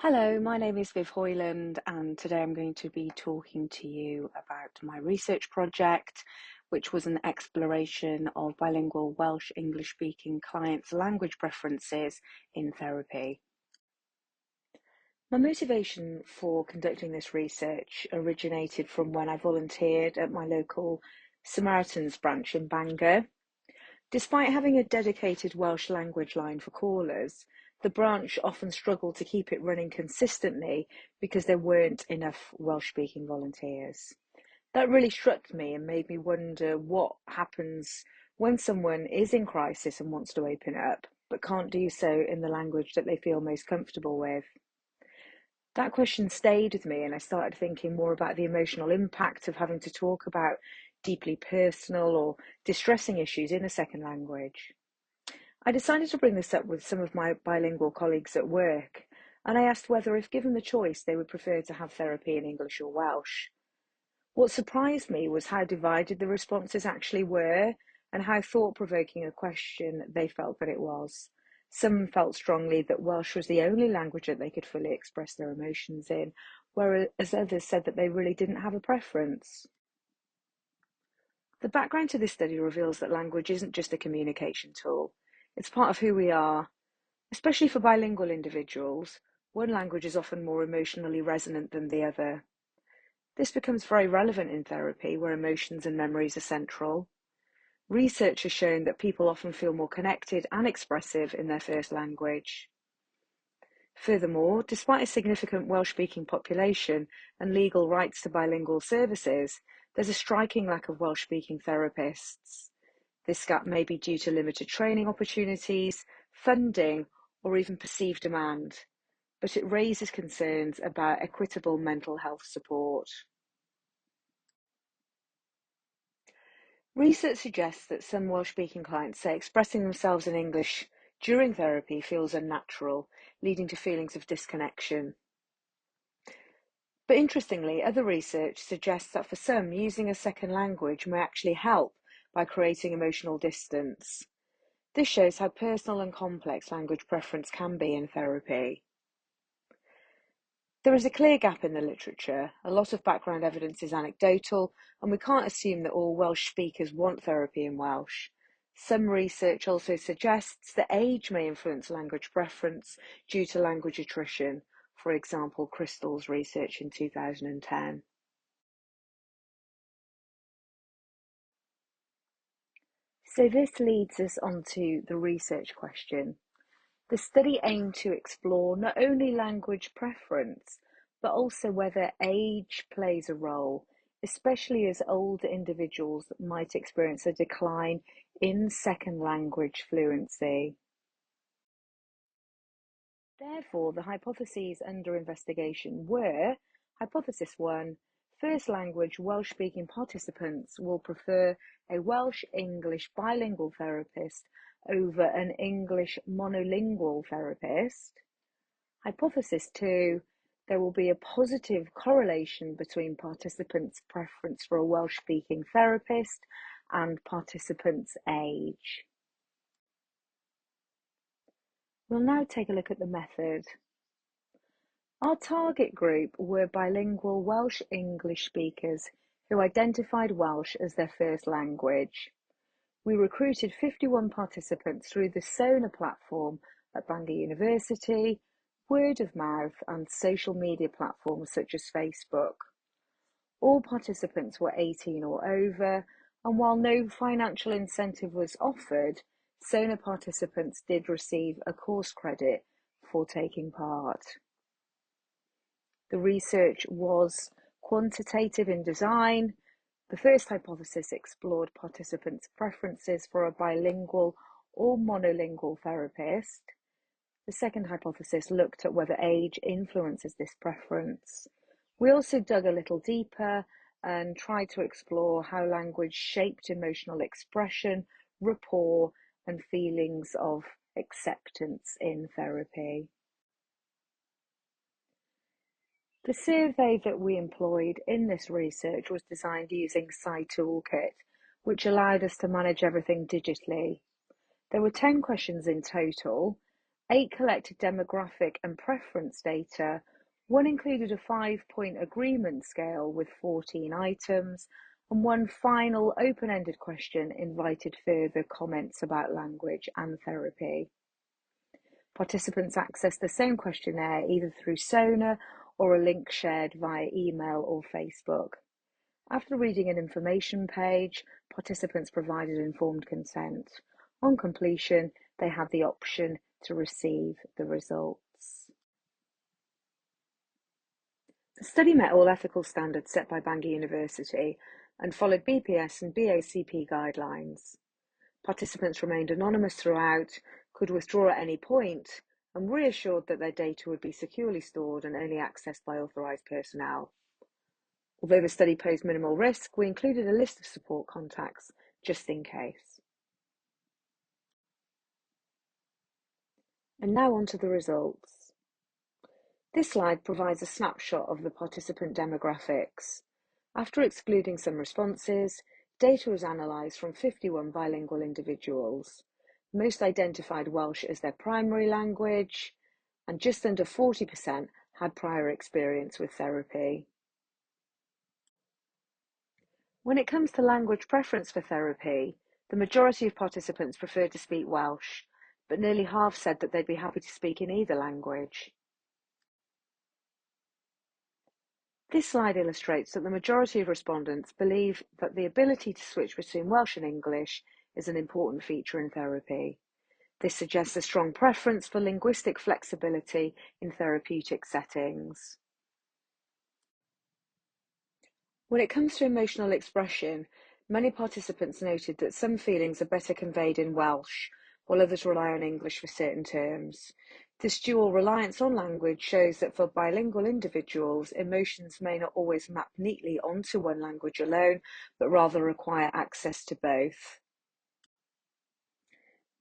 Hello, my name is VIv Hoyland, and today I'm going to be talking to you about my research project, which was an exploration of bilingual Welsh English speaking clients' language preferences in therapy. My motivation for conducting this research originated from when I volunteered at my local Samaritans branch in Bangor. Despite having a dedicated Welsh language line for callers, the branch often struggled to keep it running consistently because there weren't enough Welsh-speaking volunteers. That really struck me and made me wonder what happens when someone is in crisis and wants to open up, but can't do so in the language that they feel most comfortable with. That question stayed with me, and I started thinking more about the emotional impact of having to talk about deeply personal or distressing issues in a second language. I decided to bring this up with some of my bilingual colleagues at work, and I asked whether, if given the choice, they would prefer to have therapy in English or Welsh. What surprised me was how divided the responses actually were, and how thought-provoking a question they felt that it was. Some felt strongly that Welsh was the only language that they could fully express their emotions in, whereas others said that they really didn't have a preference. The background to this study reveals that language isn't just a communication tool. It's part of who we are. Especially for bilingual individuals, one language is often more emotionally resonant than the other. This becomes very relevant in therapy, where emotions and memories are central. Research has shown that people often feel more connected and expressive in their first language. Furthermore, despite a significant Welsh-speaking population and legal rights to bilingual services, there's a striking lack of Welsh-speaking therapists. This gap may be due to limited training opportunities, funding, or even perceived demand, but it raises concerns about equitable mental health support. Research suggests that some Welsh-speaking clients say expressing themselves in English during therapy feels unnatural, leading to feelings of disconnection. But interestingly, other research suggests that for some, using a second language may actually help by creating emotional distance. This shows how personal and complex language preference can be in therapy. There is a clear gap in the literature. A lot of background evidence is anecdotal, and we can't assume that all Welsh speakers want therapy in Welsh. Some research also suggests that age may influence language preference due to language attrition, for example, Crystal's research in 2010. So this leads us on to the research question. The study aimed to explore not only language preference, but also whether age plays a role, especially as older individuals might experience a decline in second language fluency. Therefore, the hypotheses under investigation were: Hypothesis 1, first language Welsh-speaking participants will prefer a Welsh-English bilingual therapist over an English monolingual therapist. Hypothesis 2, there will be a positive correlation between participants' preference for a Welsh-speaking therapist and participants' age. We'll now take a look at the method. Our target group were bilingual Welsh-English speakers who identified Welsh as their first language. We recruited 51 participants through the Sona platform at Bangor University, word of mouth, and social media platforms such as Facebook. All participants were 18 or over, and while no financial incentive was offered, Sona participants did receive a course credit for taking part. The research was quantitative in design. The first hypothesis explored participants' preferences for a bilingual or monolingual therapist. The second hypothesis looked at whether age influences this preference. We also dug a little deeper and tried to explore how language shaped emotional expression, rapport, and feelings of acceptance in therapy. The survey that we employed in this research was designed using SciToolkit, which allowed us to manage everything digitally. There were 10 questions in total. 8 collected demographic and preference data, 1 included a 5-point agreement scale with 14 items, and 1 final open-ended question invited further comments about language and therapy. Participants accessed the same questionnaire either through Sona or a link shared via email or Facebook. After reading an information page, participants provided informed consent. On completion, they had the option to receive the results. The study met all ethical standards set by Bangor University and followed BPS and BACP guidelines. Participants remained anonymous throughout, could withdraw at any point, and reassured that their data would be securely stored and only accessed by authorised personnel. Although the study posed minimal risk, we included a list of support contacts just in case. And now on to the results. This slide provides a snapshot of the participant demographics. After excluding some responses, data was analysed from 51 bilingual individuals. Most identified Welsh as their primary language, and just under 40% had prior experience with therapy. When it comes to language preference for therapy, the majority of participants preferred to speak Welsh, but nearly half said that they'd be happy to speak in either language. This slide illustrates that the majority of respondents believe that the ability to switch between Welsh and English is an important feature in therapy. This suggests a strong preference for linguistic flexibility in therapeutic settings. When it comes to emotional expression, many participants noted that some feelings are better conveyed in Welsh, while others rely on English for certain terms. This dual reliance on language shows that for bilingual individuals, emotions may not always map neatly onto one language alone, but rather require access to both.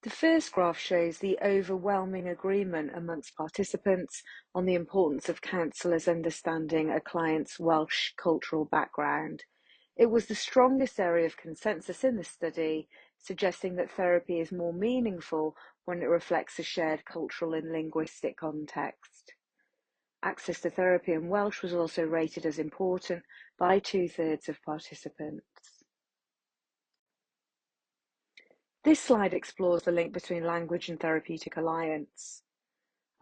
The first graph shows the overwhelming agreement amongst participants on the importance of counsellors understanding a client's Welsh cultural background. It was the strongest area of consensus in the study, suggesting that therapy is more meaningful when it reflects a shared cultural and linguistic context. Access to therapy in Welsh was also rated as important by 2/3 of participants. This slide explores the link between language and therapeutic alliance.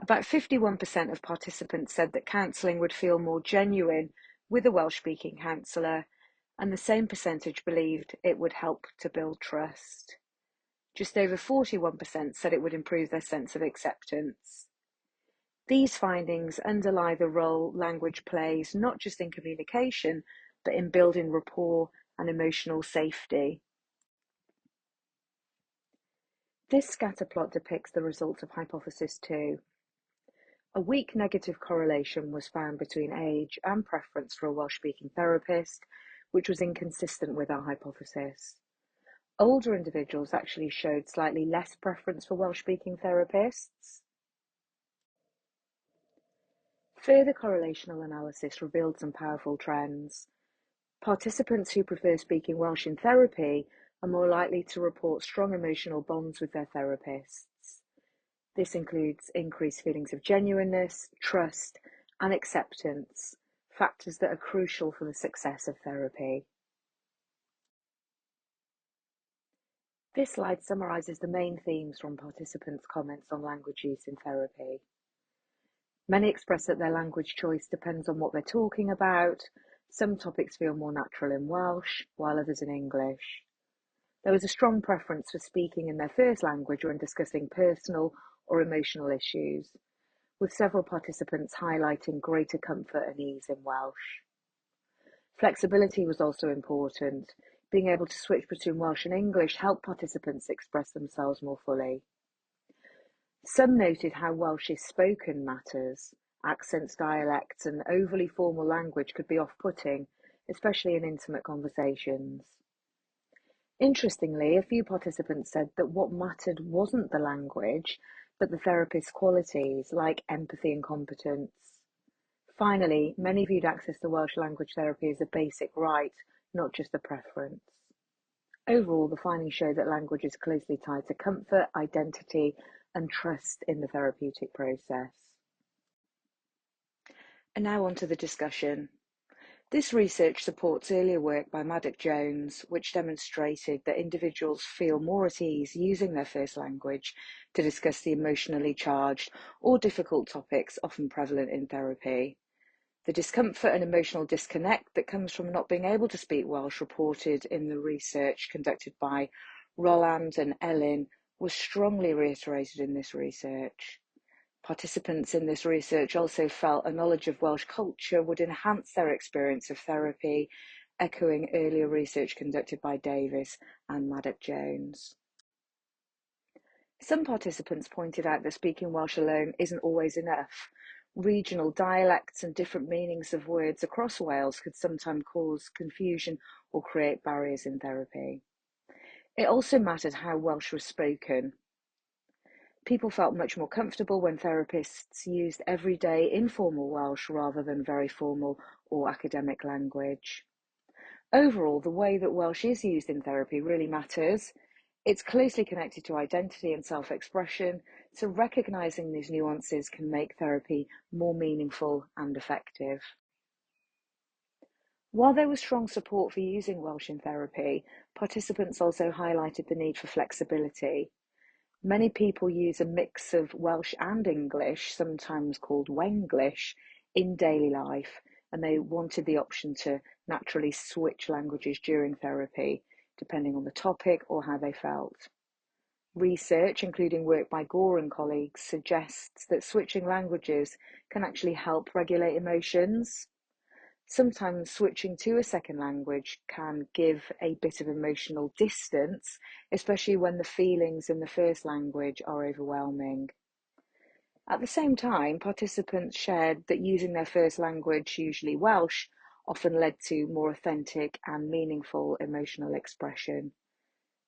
About 51% of participants said that counselling would feel more genuine with a Welsh-speaking counsellor, and the same percentage believed it would help to build trust. Just over 41% said it would improve their sense of acceptance. These findings underlie the role language plays not just in communication, but in building rapport and emotional safety. This scatter plot depicts the results of hypothesis 2. A weak negative correlation was found between age and preference for a Welsh-speaking therapist, which was inconsistent with our hypothesis. Older individuals actually showed slightly less preference for Welsh-speaking therapists. Further correlational analysis revealed some powerful trends. Participants who prefer speaking Welsh in therapy are more likely to report strong emotional bonds with their therapists. This includes increased feelings of genuineness, trust, and acceptance, factors that are crucial for the success of therapy. This slide summarises the main themes from participants' comments on language use in therapy. Many express that their language choice depends on what they're talking about. Some topics feel more natural in Welsh, while others in English. There was a strong preference for speaking in their first language when discussing personal or emotional issues, with several participants highlighting greater comfort and ease in Welsh. Flexibility was also important. Being able to switch between Welsh and English helped participants express themselves more fully. Some noted how Welsh is spoken matters. Accents, dialects, and overly formal language could be off-putting, especially in intimate conversations. Interestingly, a few participants said that what mattered wasn't the language, but the therapist's qualities, like empathy and competence. Finally, many viewed access to Welsh language therapy as a basic right, not just a preference. Overall, the findings show that language is closely tied to comfort, identity, and trust in the therapeutic process. And now on to the discussion. This research supports earlier work by Maddock-Jones, which demonstrated that individuals feel more at ease using their first language to discuss the emotionally charged or difficult topics often prevalent in therapy. The discomfort and emotional disconnect that comes from not being able to speak Welsh, reported in the research conducted by Roland and Ellin, was strongly reiterated in this research. Participants in this research also felt a knowledge of Welsh culture would enhance their experience of therapy, echoing earlier research conducted by Davis and Maddock-Jones. Some participants pointed out that speaking Welsh alone isn't always enough. Regional dialects and different meanings of words across Wales could sometimes cause confusion or create barriers in therapy. It also mattered how Welsh was spoken. People felt much more comfortable when therapists used everyday informal Welsh rather than very formal or academic language. Overall, the way that Welsh is used in therapy really matters. It's closely connected to identity and self-expression, so recognising these nuances can make therapy more meaningful and effective. While there was strong support for using Welsh in therapy, participants also highlighted the need for flexibility. Many people use a mix of Welsh and English, sometimes called Wenglish, in daily life, and they wanted the option to naturally switch languages during therapy, depending on the topic or how they felt. Research, including work by Gore and colleagues, suggests that switching languages can actually help regulate emotions. Sometimes switching to a second language can give a bit of emotional distance, especially when the feelings in the first language are overwhelming. At the same time, participants shared that using their first language, usually Welsh, often led to more authentic and meaningful emotional expression.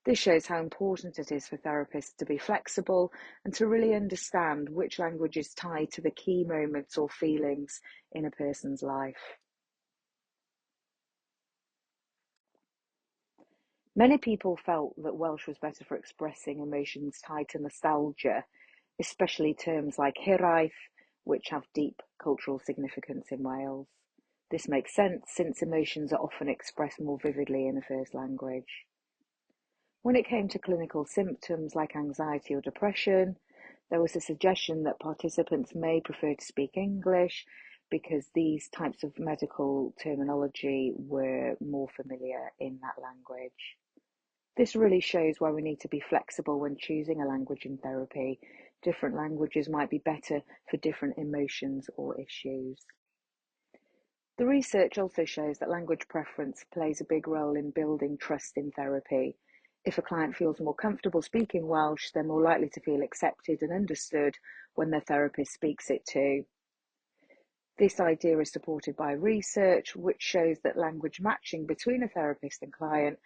This shows how important it is for therapists to be flexible and to really understand which language is tied to the key moments or feelings in a person's life. Many people felt that Welsh was better for expressing emotions tied to nostalgia, especially terms like hiraeth, which have deep cultural significance in Wales. This makes sense since emotions are often expressed more vividly in a first language. When it came to clinical symptoms like anxiety or depression, there was a suggestion that participants may prefer to speak English because these types of medical terminology were more familiar in that language. This really shows why we need to be flexible when choosing a language in therapy. Different languages might be better for different emotions or issues. The research also shows that language preference plays a big role in building trust in therapy. If a client feels more comfortable speaking Welsh, they're more likely to feel accepted and understood when their therapist speaks it too. This idea is supported by research, which shows that language matching between a therapist and client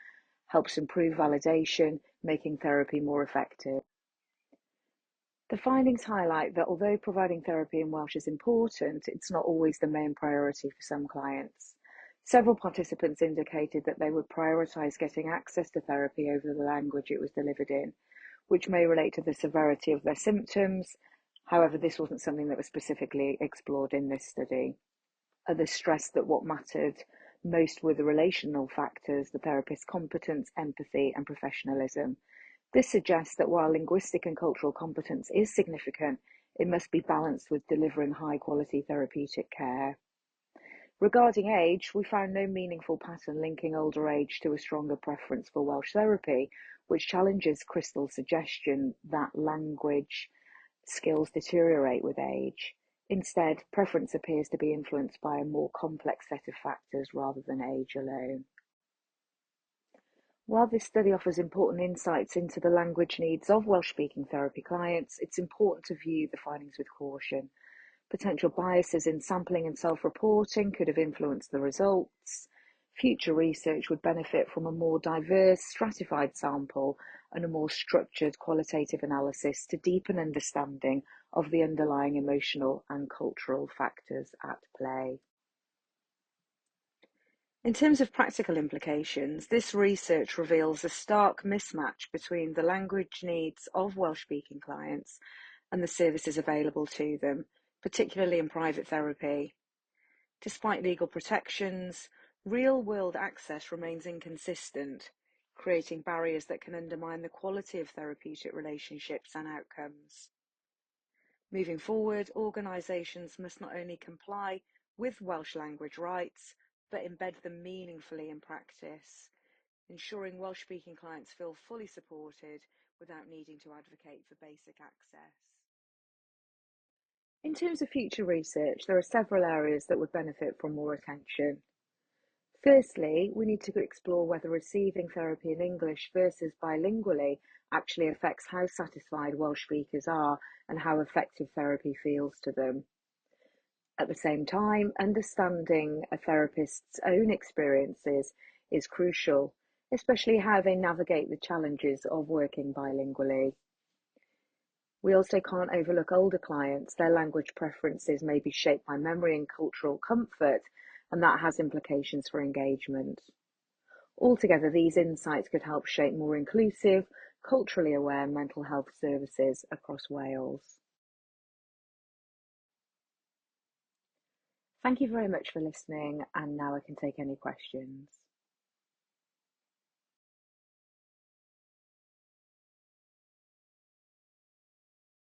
helps improve validation, making therapy more effective. The findings highlight that although providing therapy in Welsh is important, it's not always the main priority for some clients. Several participants indicated that they would prioritise getting access to therapy over the language it was delivered in, which may relate to the severity of their symptoms. However, this wasn't something that was specifically explored in this study. Others stressed that what mattered most were the relational factors, the therapist's competence, empathy, and professionalism. This suggests that while linguistic and cultural competence is significant, it must be balanced with delivering high-quality therapeutic care. Regarding age, we found no meaningful pattern linking older age to a stronger preference for Welsh therapy, which challenges Crystal's suggestion that language skills deteriorate with age. Instead, preference appears to be influenced by a more complex set of factors rather than age alone. While this study offers important insights into the language needs of Welsh-speaking therapy clients, it's important to view the findings with caution. Potential biases in sampling and self-reporting could have influenced the results. Future research would benefit from a more diverse, stratified sample and a more structured qualitative analysis to deepen understanding of the underlying emotional and cultural factors at play. In terms of practical implications, this research reveals a stark mismatch between the language needs of Welsh-speaking clients and the services available to them, particularly in private therapy. Despite legal protections, real-world access remains inconsistent, creating barriers that can undermine the quality of therapeutic relationships and outcomes. Moving forward, organisations must not only comply with Welsh language rights, but embed them meaningfully in practice, ensuring Welsh-speaking clients feel fully supported without needing to advocate for basic access. In terms of future research, there are several areas that would benefit from more attention. Firstly, we need to explore whether receiving therapy in English versus bilingually actually affects how satisfied Welsh speakers are and how effective therapy feels to them. At the same time, understanding a therapist's own experiences is crucial, especially how they navigate the challenges of working bilingually. We also can't overlook older clients. Their language preferences may be shaped by memory and cultural comfort, and that has implications for engagement. Altogether, these insights could help shape more inclusive, culturally aware mental health services across Wales. Thank you very much for listening, and now I can take any questions.